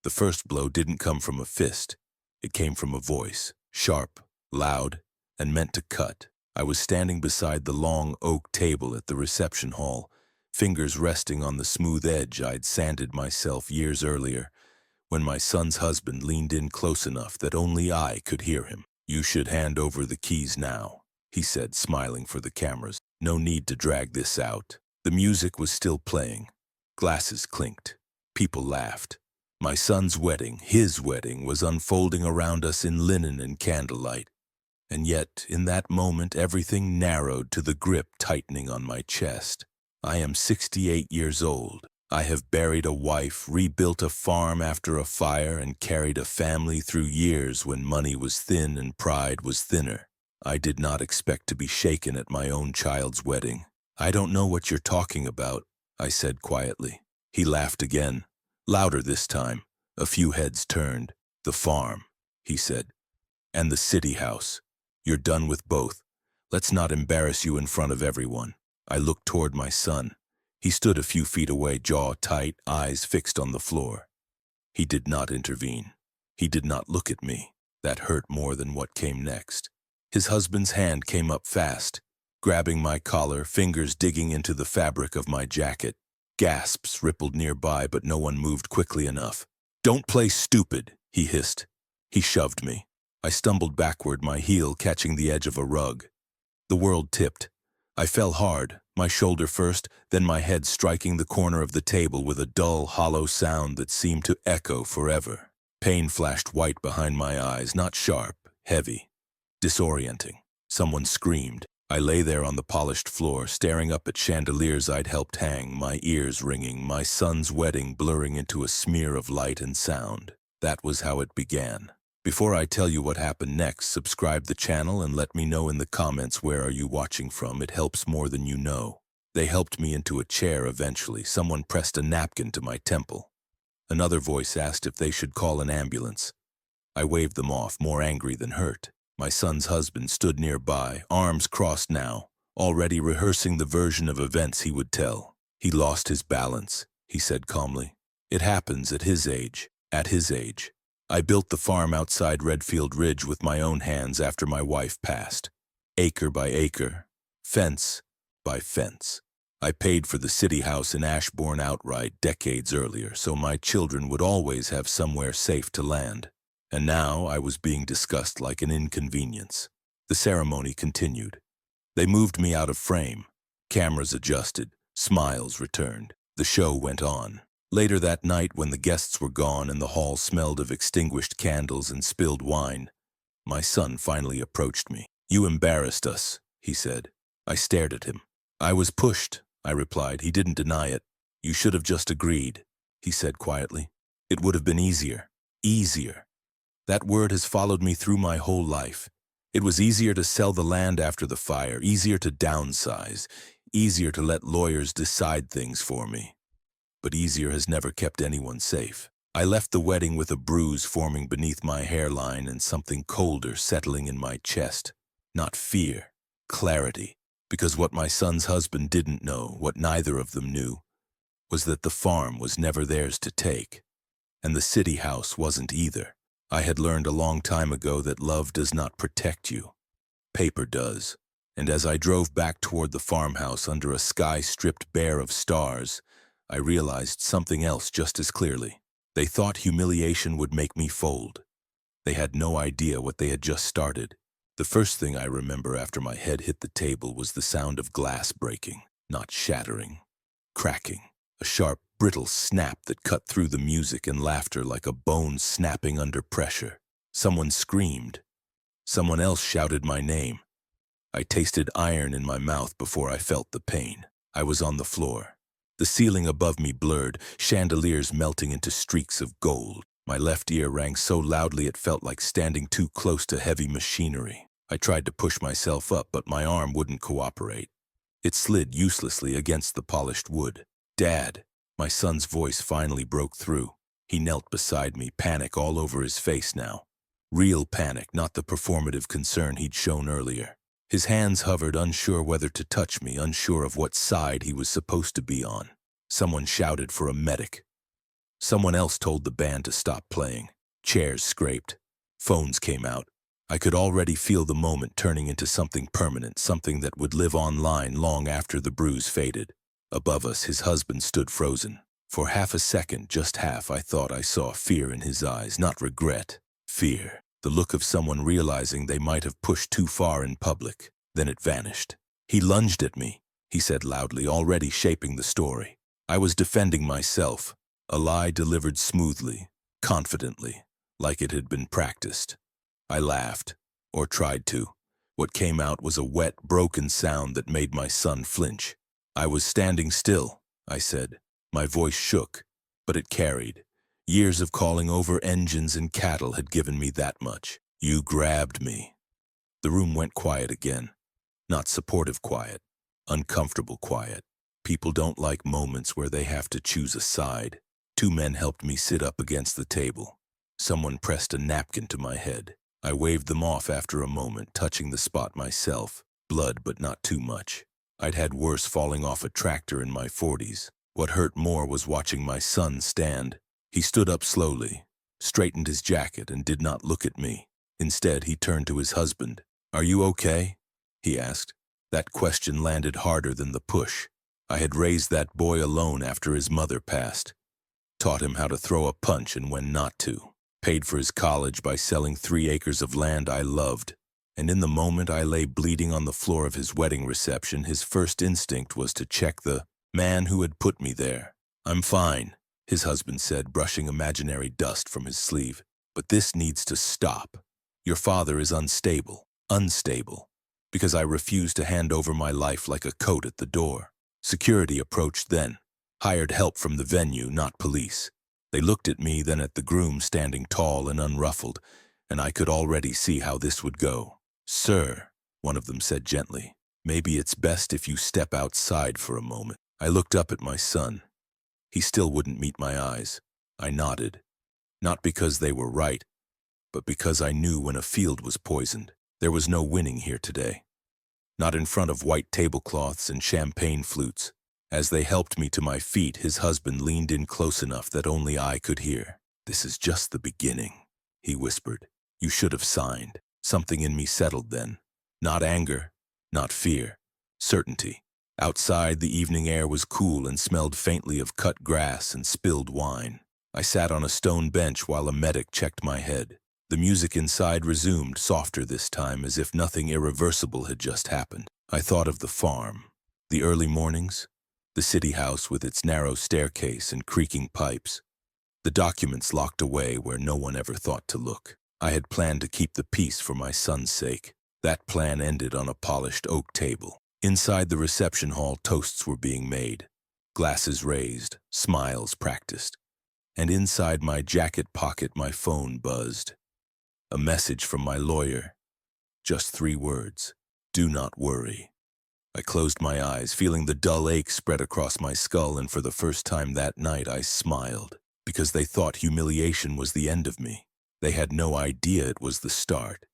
The first blow didn't come from a fist. It came from a voice, sharp, loud, and meant to cut. I was standing beside the long oak table at the reception hall, fingers resting on the smooth edge I'd sanded myself years earlier, when my son's husband leaned in close enough that only I could hear him. "You should hand over the keys now," he said, smiling for the cameras. "No need to drag this out." The music was still playing. Glasses clinked. People laughed. My son's wedding, his wedding, was unfolding around us in linen and candlelight. And yet, in that moment, everything narrowed to the grip tightening on my chest. I am 68 years old. I have buried a wife, rebuilt a farm after a fire, and carried a family through years when money was thin and pride was thinner. I did not expect to be shaken at my own child's wedding. "I don't know what you're talking about," I said quietly. He laughed again, louder this time. A few heads turned. "The farm," he said, "and the city house. You're done with both. Let's not embarrass you in front of everyone." I looked toward my son. He stood a few feet away, jaw tight, eyes fixed on the floor. He did not intervene. He did not look at me. That hurt more than what came next. His husband's hand came up fast, grabbing my collar, fingers digging into the fabric of my jacket. Gasps rippled nearby, but no one moved quickly enough. "Don't play stupid," he hissed. He shoved me. I stumbled backward, my heel catching the edge of a rug. The world tipped. I fell hard, my shoulder first, then my head striking the corner of the table with a dull, hollow sound that seemed to echo forever. Pain flashed white behind my eyes, not sharp, heavy, disorienting. Someone screamed. I lay there on the polished floor, staring up at chandeliers I'd helped hang, my ears ringing, my son's wedding blurring into a smear of light and sound. That was how it began. Before I tell you what happened next, subscribe the channel and let me know in the comments where are you watching from. It helps more than you know. They helped me into a chair eventually. Someone pressed a napkin to my temple. Another voice asked if they should call an ambulance. I waved them off, more angry than hurt. My son's husband stood nearby, arms crossed now, already rehearsing the version of events he would tell. "He lost his balance," he said calmly. "It happens at his age. At his age. I built the farm outside Redfield Ridge with my own hands after my wife passed. Acre by acre, fence by fence. I paid for the city house in Ashbourne outright decades earlier, so my children would always have somewhere safe to land. And now I was being discussed like an inconvenience." The ceremony continued. They moved me out of frame. Cameras adjusted. Smiles returned. The show went on. Later that night, when the guests were gone and the hall smelled of extinguished candles and spilled wine, my son finally approached me. "You embarrassed us," he said. I stared at him. "I was pushed," I replied. He didn't deny it. "You should have just agreed," he said quietly. "It would have been easier." Easier. That word has followed me through my whole life. It was easier to sell the land after the fire, easier to downsize, easier to let lawyers decide things for me. But easier has never kept anyone safe. I left the wedding with a bruise forming beneath my hairline and something colder settling in my chest. Not fear, clarity. Because what my son's husband didn't know, what neither of them knew, was that the farm was never theirs to take. And the city house wasn't either. I had learned a long time ago that love does not protect you. Paper does. And as I drove back toward the farmhouse under a sky stripped bare of stars, I realized something else just as clearly. They thought humiliation would make me fold. They had no idea what they had just started. The first thing I remember after my head hit the table was the sound of glass breaking, not shattering, cracking. A sharp, brittle snap that cut through the music and laughter like a bone snapping under pressure. Someone screamed. Someone else shouted my name. I tasted iron in my mouth before I felt the pain. I was on the floor. The ceiling above me blurred, chandeliers melting into streaks of gold. My left ear rang so loudly it felt like standing too close to heavy machinery. I tried to push myself up, but my arm wouldn't cooperate. It slid uselessly against the polished wood. "Dad," my son's voice finally broke through. He knelt beside me, panic all over his face now. Real panic, not the performative concern he'd shown earlier. His hands hovered, unsure whether to touch me, unsure of what side he was supposed to be on. Someone shouted for a medic. Someone else told the band to stop playing. Chairs scraped. Phones came out. I could already feel the moment turning into something permanent, something that would live online long after the bruise faded. Above us, his husband stood frozen. For half a second, just half, I thought I saw fear in his eyes, not regret. Fear. The look of someone realizing they might have pushed too far in public. Then it vanished. He lunged at me, he said loudly, already shaping the story. I was defending myself, a lie delivered smoothly, confidently, like it had been practiced. I laughed, or tried to. What came out was a wet, broken sound that made my son flinch. I was standing still, I said. My voice shook, but it carried. Years of calling over engines and cattle had given me that much. You grabbed me. The room went quiet again. Not supportive quiet, uncomfortable quiet. People don't like moments where they have to choose a side. Two men helped me sit up against the table. Someone pressed a napkin to my head. I waved them off after a moment, touching the spot myself. Blood, but not too much. I'd had worse falling off a tractor in my 40s. What hurt more was watching my son stand. He stood up slowly, straightened his jacket, and did not look at me. Instead, he turned to his husband. "Are you okay?" he asked. That question landed harder than the push. I had raised that boy alone after his mother passed. Taught him how to throw a punch and when not to. Paid for his college by selling 3 acres of land I loved. And in the moment I lay bleeding on the floor of his wedding reception, his first instinct was to check the man who had put me there. "I'm fine," his husband said, brushing imaginary dust from his sleeve. "But this needs to stop. Your father is unstable. Unstable. Because I refused to hand over my life like a coat at the door. Security approached then. Hired help from the venue, not police. They looked at me, then at the groom standing tall and unruffled, and I could already see how this would go. "Sir," one of them said gently, "maybe it's best if you step outside for a moment." I looked up at my son. He still wouldn't meet my eyes. I nodded. Not because they were right, but because I knew when a field was poisoned. There was no winning here today. Not in front of white tablecloths and champagne flutes. As they helped me to my feet, his husband leaned in close enough that only I could hear. "This is just the beginning," he whispered. "You should have signed." Something in me settled then. Not anger, not fear. Certainty. Outside, the evening air was cool and smelled faintly of cut grass and spilled wine. I sat on a stone bench while a medic checked my head. The music inside resumed, softer this time, as if nothing irreversible had just happened. I thought of the farm, the early mornings, the city house with its narrow staircase and creaking pipes, the documents locked away where no one ever thought to look. I had planned to keep the peace for my son's sake. That plan ended on a polished oak table. Inside the reception hall, toasts were being made, glasses raised, smiles practiced. And inside my jacket pocket, my phone buzzed. A message from my lawyer. Just 3 words. "Do not worry." I closed my eyes, feeling the dull ache spread across my skull, and for the first time that night I smiled, because they thought humiliation was the end of me. They had no idea it was the start,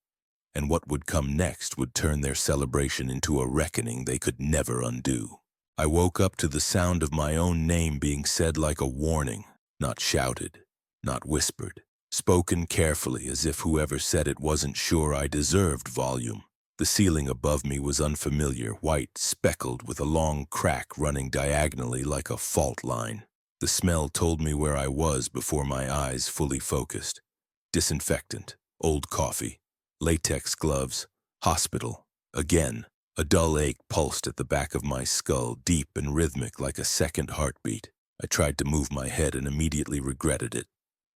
and what would come next would turn their celebration into a reckoning they could never undo. I woke up to the sound of my own name being said like a warning, not shouted, not whispered. Spoken carefully, as if whoever said it wasn't sure I deserved volume. The ceiling above me was unfamiliar, white, speckled with a long crack running diagonally like a fault line. The smell told me where I was before my eyes fully focused. Disinfectant, old coffee, latex gloves, hospital. Again, a dull ache pulsed at the back of my skull, deep and rhythmic like a second heartbeat. I tried to move my head and immediately regretted it.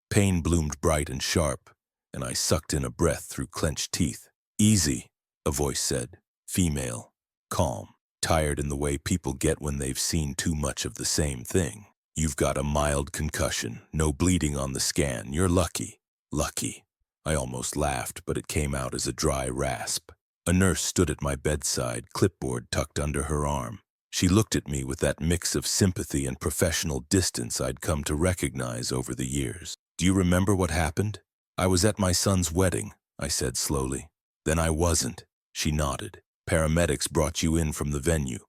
Pain bloomed bright and sharp, and I sucked in a breath through clenched teeth. "Easy," a voice said. Female, calm, tired in the way people get when they've seen too much of the same thing. "You've got a mild concussion, no bleeding on the scan. You're lucky." Lucky. I almost laughed, but it came out as a dry rasp. A nurse stood at my bedside, clipboard tucked under her arm. She looked at me with that mix of sympathy and professional distance I'd come to recognize over the years. "Do you remember what happened?" "I was at my son's wedding," I said slowly. "Then I wasn't." She nodded. "Paramedics brought you in from the venue.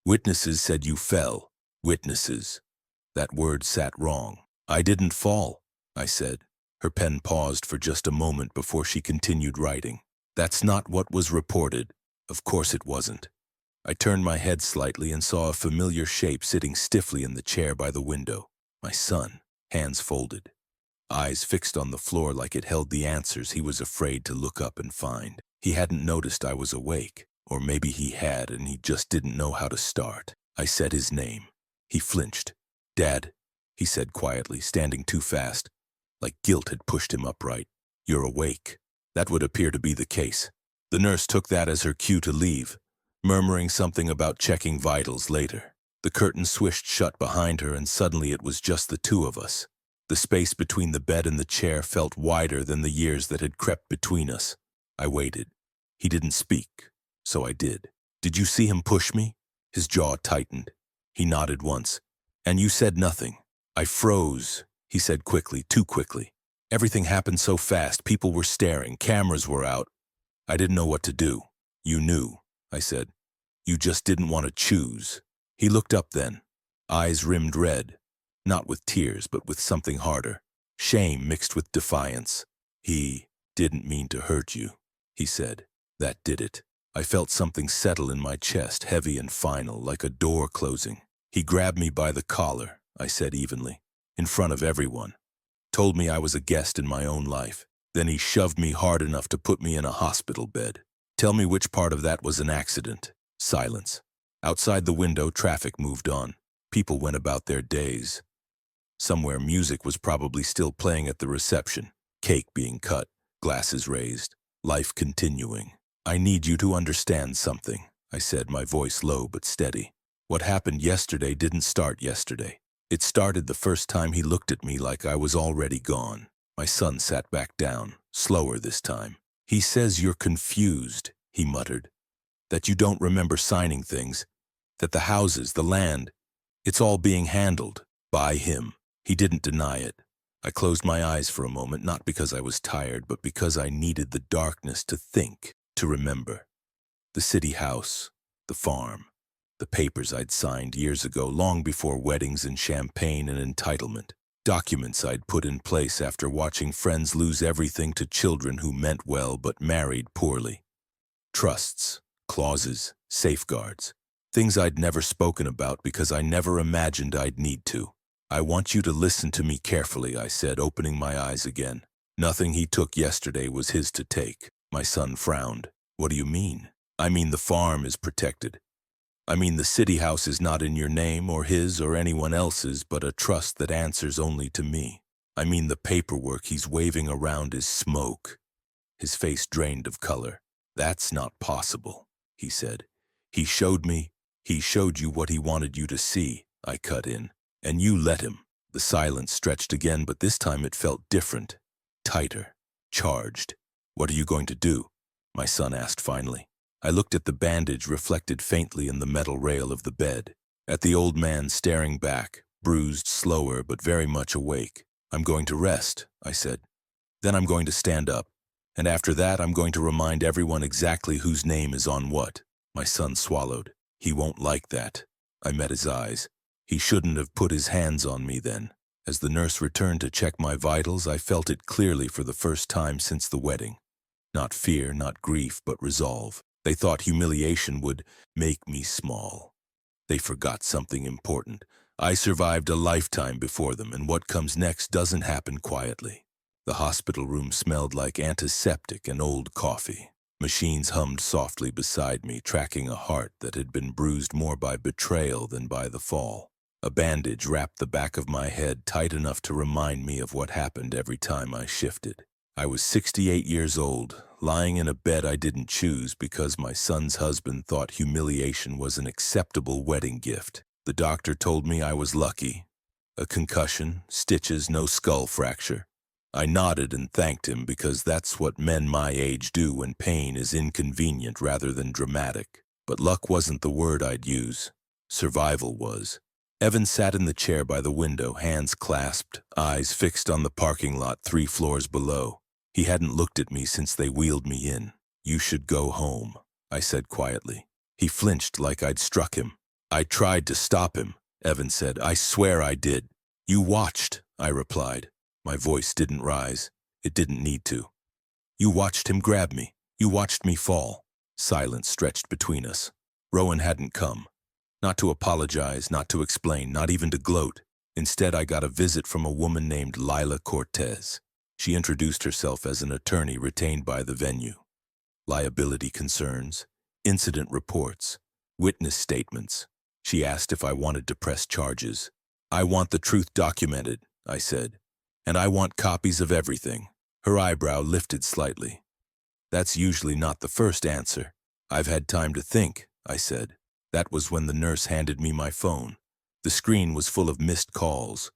Witnesses said you fell." Witnesses. That word sat wrong. I didn't fall, I said. Her pen paused for just a moment before she continued writing. That's not what was reported. Of course it wasn't. I turned my head slightly and saw a familiar shape sitting stiffly in the chair by the window. My son, hands folded, eyes fixed on the floor like it held the answers he was afraid to look up and find. He hadn't noticed I was awake, or maybe he had and he just didn't know how to start. I said his name. He flinched. Dad, he said quietly, standing too fast, like guilt had pushed him upright. You're awake. That would appear to be the case. The nurse took that as her cue to leave, murmuring something about checking vitals later. The curtain swished shut behind her and suddenly it was just the two of us. The space between the bed and the chair felt wider than the years that had crept between us. I waited. He didn't speak, so I did. Did you see him push me? His jaw tightened. He nodded once. And you said nothing. I froze, he said quickly, too quickly. Everything happened so fast, people were staring, cameras were out. I didn't know what to do. You knew, I said. You just didn't want to choose. He looked up then, eyes rimmed red, not with tears but with something harder, shame mixed with defiance. He didn't mean to hurt you, he said. That did it. I felt something settle in my chest, heavy and final, like a door closing. He grabbed me by the collar, I said evenly, in front of everyone. Told me I was a guest in my own life. Then he shoved me hard enough to put me in a hospital bed. Tell me which part of that was an accident. Silence. Outside the window, traffic moved on. People went about their days. Somewhere music was probably still playing at the reception. Cake being cut, glasses raised, life continuing. I need you to understand something, I said, my voice low but steady. What happened yesterday didn't start yesterday. It started the first time he looked at me like I was already gone. My son sat back down, slower this time. He says you're confused, he muttered. That you don't remember signing things. That the houses, the land, it's all being handled by him. He didn't deny it. I closed my eyes for a moment, not because I was tired, but because I needed the darkness to think, to remember. The city house, the farm, the papers I'd signed years ago, long before weddings and champagne and entitlement. Documents I'd put in place after watching friends lose everything to children who meant well but married poorly. Trusts, clauses, safeguards. Things I'd never spoken about because I never imagined I'd need to. I want you to listen to me carefully, I said, opening my eyes again. Nothing he took yesterday was his to take. My son frowned. What do you mean? I mean the farm is protected. I mean the city house is not in your name or his or anyone else's, but a trust that answers only to me. I mean the paperwork he's waving around is smoke. His face drained of color. That's not possible, he said. He showed you what he wanted you to see, I cut in. And you let him. The silence stretched again, but this time it felt different, tighter, charged. What are you going to do? My son asked finally. I looked at the bandage reflected faintly in the metal rail of the bed, at the old man staring back, bruised, slower, but very much awake. I'm going to rest, I said. Then I'm going to stand up, and after that I'm going to remind everyone exactly whose name is on what. My son swallowed. He won't like that. I met his eyes. He shouldn't have put his hands on me then. As the nurse returned to check my vitals, I felt it clearly for the first time since the wedding. Not fear, not grief, but resolve. They thought humiliation would make me small. They forgot something important. I survived a lifetime before them, and what comes next doesn't happen quietly. The hospital room smelled like antiseptic and old coffee. Machines hummed softly beside me, tracking a heart that had been bruised more by betrayal than by the fall. A bandage wrapped the back of my head tight enough to remind me of what happened every time I shifted. I was 68 years old, lying in a bed I didn't choose because my son's husband thought humiliation was an acceptable wedding gift. The doctor told me I was lucky. A concussion, stitches, no skull fracture. I nodded and thanked him because that's what men my age do when pain is inconvenient rather than dramatic. But luck wasn't the word I'd use. Survival was. Evan sat in the chair by the window, hands clasped, eyes fixed on the parking lot 3 floors below. He hadn't looked at me since they wheeled me in. You should go home, I said quietly. He flinched like I'd struck him. I tried to stop him, Evan said. I swear I did. You watched, I replied. My voice didn't rise. It didn't need to. You watched him grab me. You watched me fall. Silence stretched between us. Rowan hadn't come. Not to apologize, not to explain, not even to gloat. Instead, I got a visit from a woman named Lila Cortez. She introduced herself as an attorney retained by the venue. Liability concerns, incident reports, witness statements. She asked if I wanted to press charges. I want the truth documented, I said, and I want copies of everything. Her eyebrow lifted slightly. That's usually not the first answer. I've had time to think, I said. That was when the nurse handed me my phone. The screen was full of missed calls,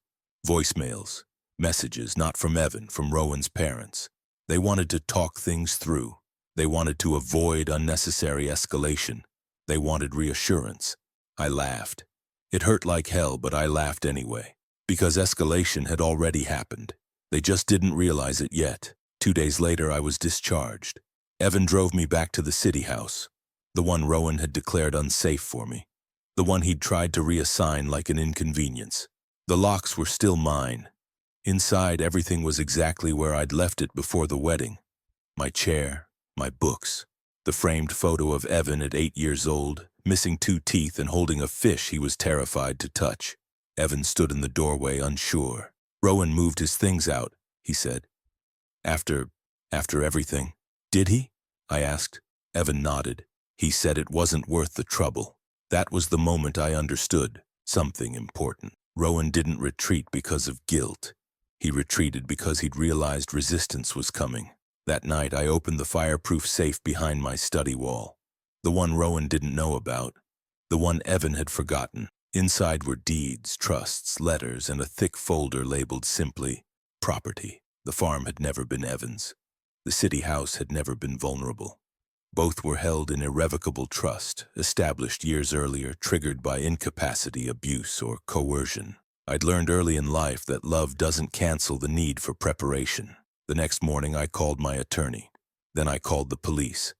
voicemails, messages not from Evan, from Rowan's parents. They wanted to talk things through. They wanted to avoid unnecessary escalation. They wanted reassurance. I laughed. It hurt like hell, but I laughed anyway, because escalation had already happened. They just didn't realize it yet. 2 days later, I was discharged. Evan drove me back to the city house, the one Rowan had declared unsafe for me, the one he'd tried to reassign like an inconvenience. The locks were still mine. Inside, everything was exactly where I'd left it before the wedding. My chair, my books, the framed photo of Evan at 8 years old, missing 2 teeth and holding a fish he was terrified to touch. Evan stood in the doorway, unsure. Rowan moved his things out, he said. After everything. Did he? I asked. Evan nodded. He said it wasn't worth the trouble. That was the moment I understood something important. Rowan didn't retreat because of guilt. He retreated because he'd realized resistance was coming. That night, I opened the fireproof safe behind my study wall. The one Rowan didn't know about. The one Evan had forgotten. Inside were deeds, trusts, letters, and a thick folder labeled simply, property. The farm had never been Evan's. The city house had never been vulnerable. Both were held in irrevocable trust, established years earlier, triggered by incapacity, abuse, or coercion. I'd learned early in life that love doesn't cancel the need for preparation. The next morning, I called my attorney. Then I called the police.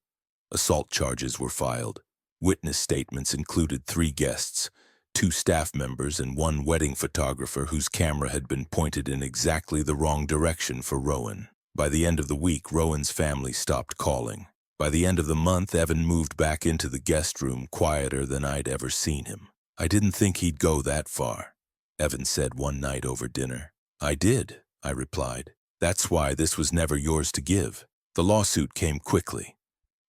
Assault charges were filed. Witness statements included 3 guests, 2 staff members, and 1 wedding photographer whose camera had been pointed in exactly the wrong direction for Rowan. By the end of the week, Rowan's family stopped calling. By the end of the month, Evan moved back into the guest room, quieter than I'd ever seen him. I didn't think he'd go that far, Evan said one night over dinner. I did, I replied. That's why this was never yours to give. The lawsuit came quickly.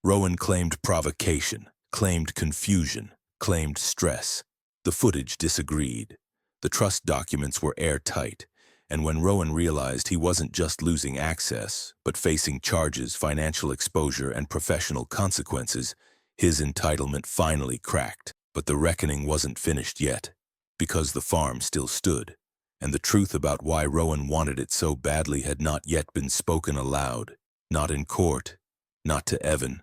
Rowan claimed provocation, claimed confusion, claimed stress. The footage disagreed. The trust documents were airtight. And when Rowan realized he wasn't just losing access, but facing charges, financial exposure, and professional consequences, his entitlement finally cracked. But the reckoning wasn't finished yet, because the farm still stood, and the truth about why Rowan wanted it so badly had not yet been spoken aloud, not in court, not to Evan,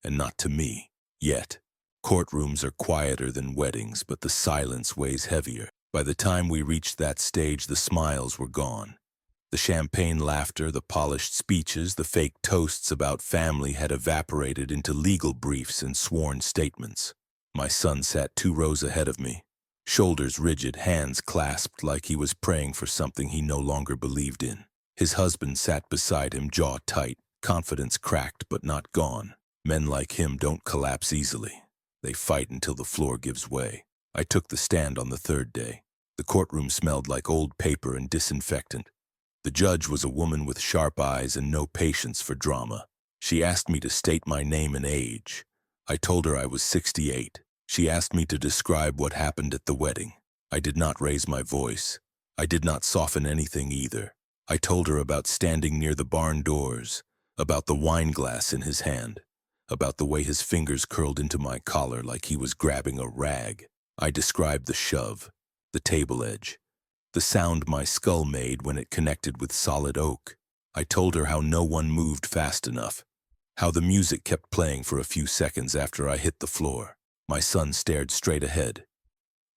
and not to me, yet. Courtrooms are quieter than weddings, but the silence weighs heavier. By the time we reached that stage, the smiles were gone. The champagne laughter, the polished speeches, the fake toasts about family had evaporated into legal briefs and sworn statements. My son sat 2 rows ahead of me, shoulders rigid, hands clasped like he was praying for something he no longer believed in. His husband sat beside him, jaw tight, confidence cracked but not gone. Men like him don't collapse easily. They fight until the floor gives way. I took the stand on the 3rd day. The courtroom smelled like old paper and disinfectant. The judge was a woman with sharp eyes and no patience for drama. She asked me to state my name and age. I told her I was 68. She asked me to describe what happened at the wedding. I did not raise my voice. I did not soften anything either. I told her about standing near the barn doors, about the wine glass in his hand, about the way his fingers curled into my collar like he was grabbing a rag. I described the shove, the table edge, the sound my skull made when it connected with solid oak. I told her how no one moved fast enough, how the music kept playing for a few seconds after I hit the floor. My son stared straight ahead.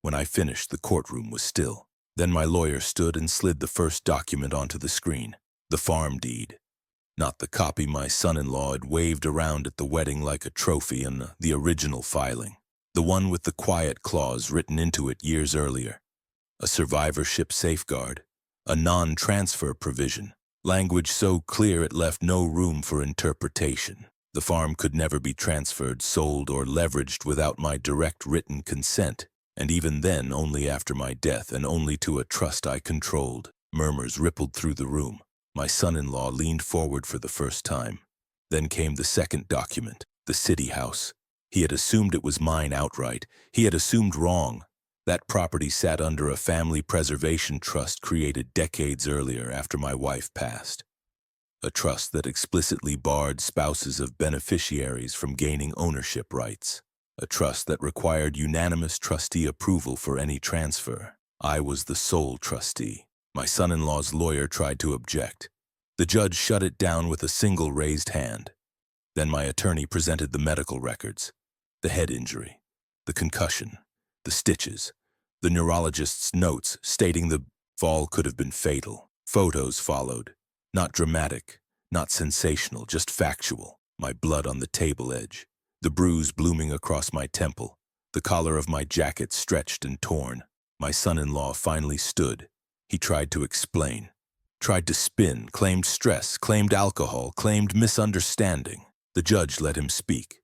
When I finished, the courtroom was still. Then my lawyer stood and slid the first document onto the screen, the farm deed. Not the copy my son-in-law had waved around at the wedding like a trophy, and the original filing. The one with the quiet clause written into it years earlier. A survivorship safeguard, a non-transfer provision, language so clear it left no room for interpretation. The farm could never be transferred, sold, or leveraged without my direct written consent, and even then only after my death and only to a trust I controlled. Murmurs rippled through the room. My son-in-law leaned forward for the first time. Then came the second document, the city house. He had assumed it was mine outright. He had assumed wrong. That property sat under a family preservation trust created decades earlier after my wife passed. A trust that explicitly barred spouses of beneficiaries from gaining ownership rights. A trust that required unanimous trustee approval for any transfer. I was the sole trustee. My son-in-law's lawyer tried to object. The judge shut it down with a single raised hand. Then my attorney presented the medical records, the head injury, the concussion, the stitches, the neurologist's notes stating the fall could have been fatal. Photos followed. Not dramatic, not sensational, just factual. My blood on the table edge, the bruise blooming across my temple, the collar of my jacket stretched and torn. My son-in-law finally stood. He tried to explain, tried to spin, claimed stress, claimed alcohol, claimed misunderstanding. The judge let him speak.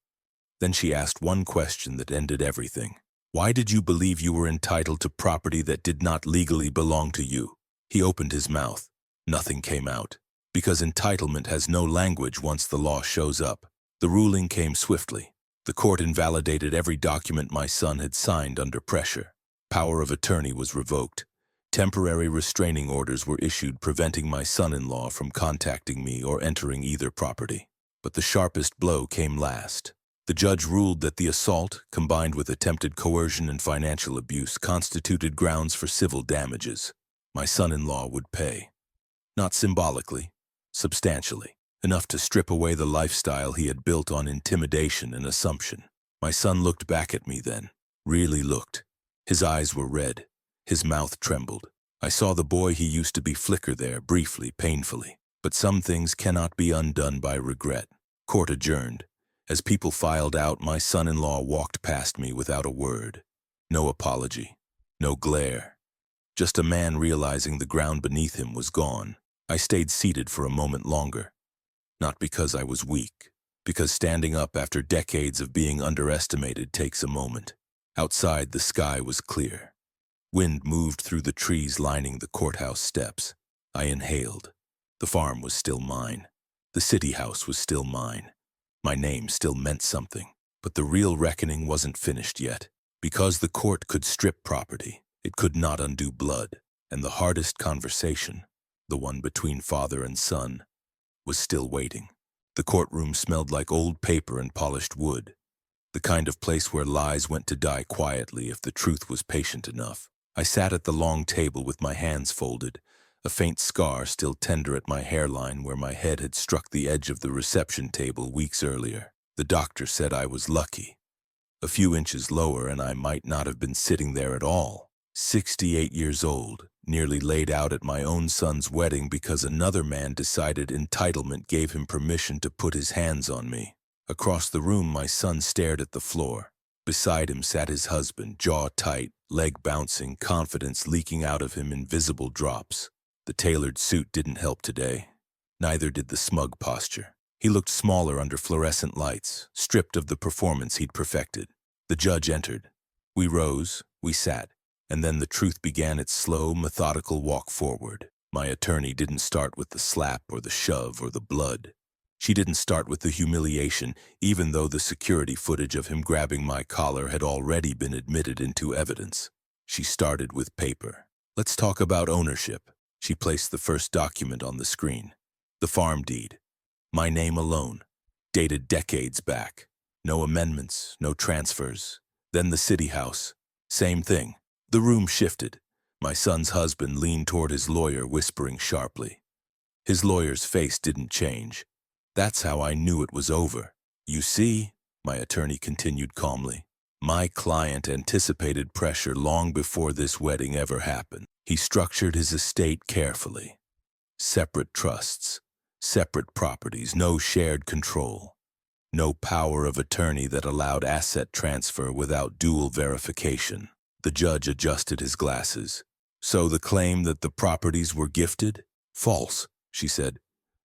Then she asked one question that ended everything. Why did you believe you were entitled to property that did not legally belong to you? He opened his mouth. Nothing came out. Because entitlement has no language once the law shows up. The ruling came swiftly. The court invalidated every document my son had signed under pressure. Power of attorney was revoked. Temporary restraining orders were issued preventing my son-in-law from contacting me or entering either property. But the sharpest blow came last. The judge ruled that the assault, combined with attempted coercion and financial abuse, constituted grounds for civil damages. My son-in-law would pay. Not symbolically, substantially, enough to strip away the lifestyle he had built on intimidation and assumption. My son looked back at me then, really looked. His eyes were red, his mouth trembled. I saw the boy he used to be flicker there, briefly, painfully. But some things cannot be undone by regret. Court adjourned. As people filed out, my son-in-law walked past me without a word. No apology, no glare. Just a man realizing the ground beneath him was gone. I stayed seated for a moment longer. Not because I was weak, because standing up after decades of being underestimated takes a moment. Outside, the sky was clear. Wind moved through the trees lining the courthouse steps. I inhaled. The farm was still mine. The city house was still mine. My name still meant something. But the real reckoning wasn't finished yet. Because the court could strip property, it could not undo blood. And the hardest conversation, the one between father and son, was still waiting. The courtroom smelled like old paper and polished wood. The kind of place where lies went to die quietly if the truth was patient enough. I sat at the long table with my hands folded, a faint scar still tender at my hairline where my head had struck the edge of the reception table weeks earlier. The doctor said I was lucky. A few inches lower and I might not have been sitting there at all. 68 years old, nearly laid out at my own son's wedding because another man decided entitlement gave him permission to put his hands on me. Across the room, my son stared at the floor. Beside him sat his husband, jaw tight, leg bouncing, confidence leaking out of him in visible drops. The tailored suit didn't help today. Neither did the smug posture. He looked smaller under fluorescent lights, stripped of the performance he'd perfected. The judge entered. We rose, we sat, and then the truth began its slow, methodical walk forward. My attorney didn't start with the slap or the shove or the blood. She didn't start with the humiliation, even though the security footage of him grabbing my collar had already been admitted into evidence. She started with paper. Let's talk about ownership. She placed the first document on the screen. The farm deed. My name alone. Dated decades back. No amendments, no transfers. Then the city house. Same thing. The room shifted. My son's husband leaned toward his lawyer, whispering sharply. His lawyer's face didn't change. That's how I knew it was over. You see, my attorney continued calmly, my client anticipated pressure long before this wedding ever happened. He structured his estate carefully. Separate trusts, separate properties, no shared control. No power of attorney that allowed asset transfer without dual verification. The judge adjusted his glasses. So the claim that the properties were gifted? False, she said.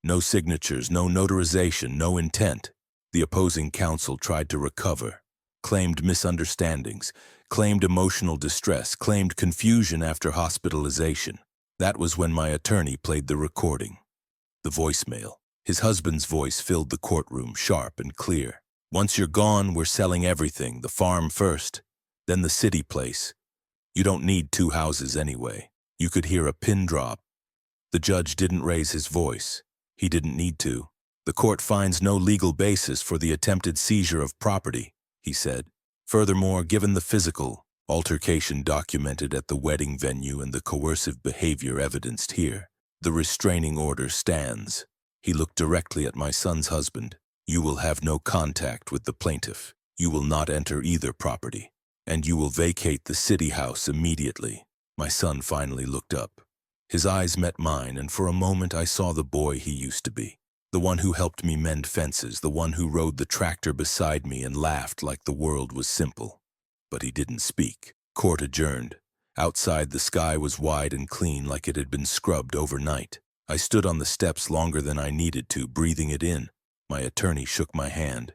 No signatures, no notarization, no intent. The opposing counsel tried to recover, claimed misunderstandings, claimed emotional distress, claimed confusion after hospitalization. That was when my attorney played the recording. The voicemail. His husband's voice filled the courtroom, sharp and clear. Once you're gone, we're selling everything, the farm first, then the city place. You don't need 2 houses anyway. You could hear a pin drop. The judge didn't raise his voice. He didn't need to. The court finds no legal basis for the attempted seizure of property, he said. Furthermore, given the physical altercation documented at the wedding venue and the coercive behavior evidenced here, the restraining order stands. He looked directly at my son's husband. You will have no contact with the plaintiff. You will not enter either property, and you will vacate the city house immediately. My son finally looked up. His eyes met mine, and for a moment I saw the boy he used to be. The one who helped me mend fences, the one who rode the tractor beside me and laughed like the world was simple. But he didn't speak. Court adjourned. Outside, the sky was wide and clean like it had been scrubbed overnight. I stood on the steps longer than I needed to, breathing it in. My attorney shook my hand.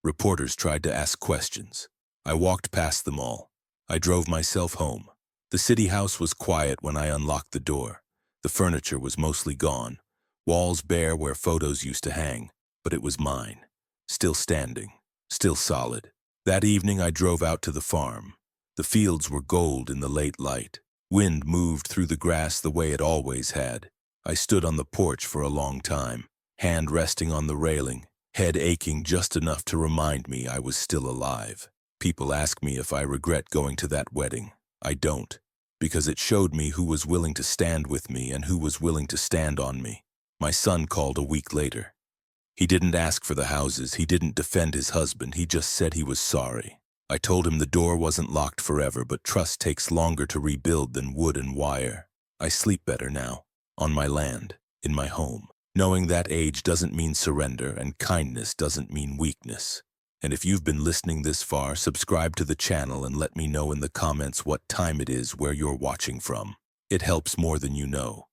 Reporters tried to ask questions. I walked past them all. I drove myself home. The city house was quiet when I unlocked the door. The furniture was mostly gone, walls bare where photos used to hang, but it was mine. Still standing, still solid. That evening I drove out to the farm. The fields were gold in the late light. Wind moved through the grass the way it always had. I stood on the porch for a long time, hand resting on the railing, head aching just enough to remind me I was still alive. People ask me if I regret going to that wedding. I don't, because it showed me who was willing to stand with me and who was willing to stand on me. My son called a week later. He didn't ask for the houses, he didn't defend his husband, he just said he was sorry. I told him the door wasn't locked forever, but trust takes longer to rebuild than wood and wire. I sleep better now, on my land, in my home, knowing that age doesn't mean surrender and kindness doesn't mean weakness. And if you've been listening this far, subscribe to the channel and let me know in the comments what time it is where you're watching from. It helps more than you know.